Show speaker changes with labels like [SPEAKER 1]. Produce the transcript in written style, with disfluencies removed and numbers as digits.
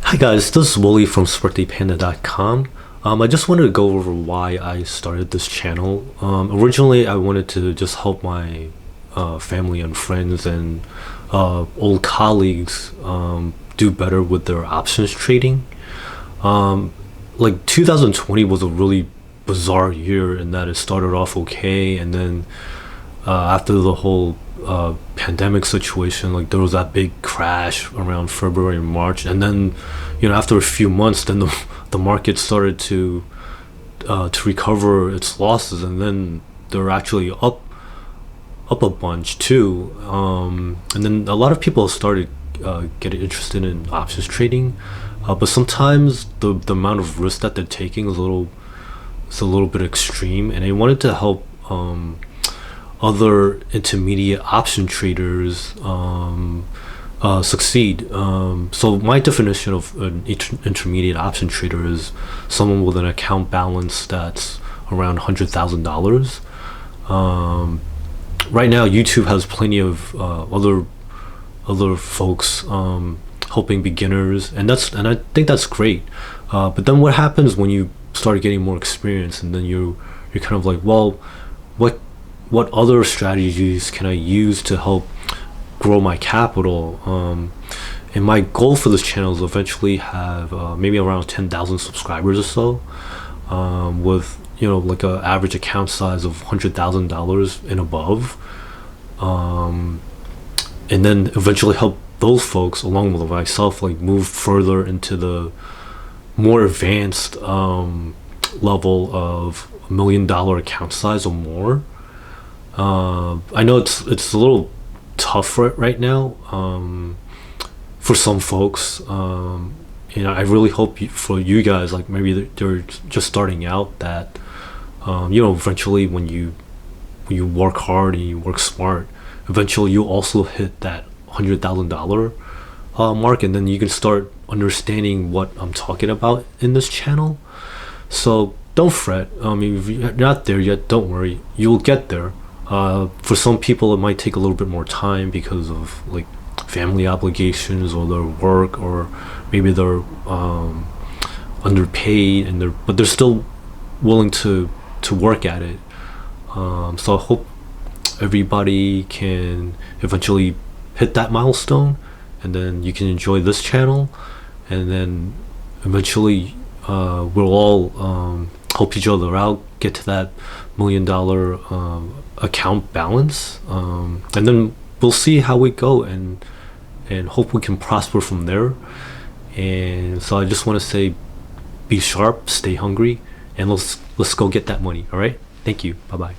[SPEAKER 1] Hi guys, this is Wooly from SuertePanda.com. I just wanted to go over why I started this channel. Originally, I wanted to just help my family and friends and old colleagues do better with their options trading. Like 2020 was a really bizarre year in that it started off okay, and then after the whole pandemic situation, like there was that big crash around February and March, and then after a few months, then the market started to recover its losses, and then they're actually up a bunch too. And then a lot of people started getting interested in options trading, but sometimes the amount of risk that they're taking is a little bit extreme, and they wanted to help other intermediate option traders succeed. So my definition of an intermediate option trader is someone with an account balance that's around $100,000. Right now, YouTube has plenty of other folks helping beginners, and I think that's great. But then what happens when you start getting more experience, and then you're kind of like, well, what other strategies can I use to help grow my capital? And my goal for this channel is eventually have maybe around 10,000 subscribers or so, with like a average account size of $100,000 and above, and then eventually help those folks along with myself like move further into the more advanced level of $1 million account size or more. I know it's a little tough right now for some folks. I really hope for you guys, like maybe they're just starting out, that eventually when you work hard and you work smart, eventually you also hit that $100,000 mark, and then you can start understanding what I'm talking about in this channel. So don't fret. If you're not there yet, don't worry, you'll get there. For some people it might take a little bit more time because of like family obligations or their work, or maybe they're underpaid but they're still willing to work at it. So I hope everybody can eventually hit that milestone, and then you can enjoy this channel, and then eventually we'll all help each other out, get to that $1 million account balance, and then we'll see how we go, and hope we can prosper from there. And so I just want to say, be sharp, stay hungry, and let's go get that money. All right, thank you, bye bye.